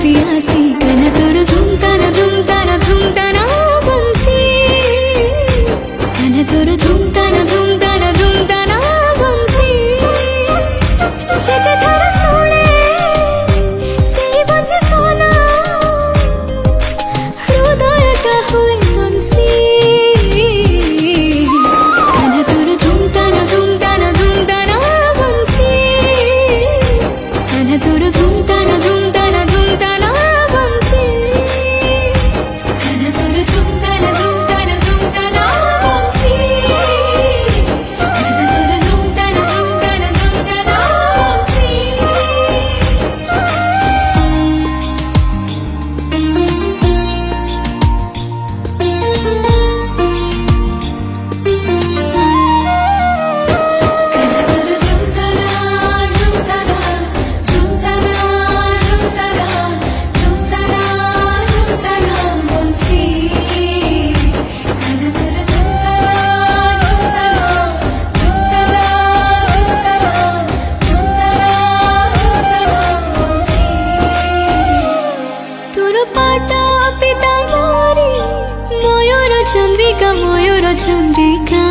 पियासी कन तोर झुमताना झुमताना झुमताना बंसी कन तोर झुमताना झुमताना झुमताना बंसी जेते थार सोने सेई बंसी सोना हृदयटा होय बंसी कन तोर झुमताना झुमताना झुमताना बंसी कन तोर झुमताना झुमताना झुमताना बंसी कन तोर झुमताना झुमताना झुमताना बंसी कन तोर झुमताना झुमताना झुमताना बंसी चंद्रिका मयूर चंद्रिका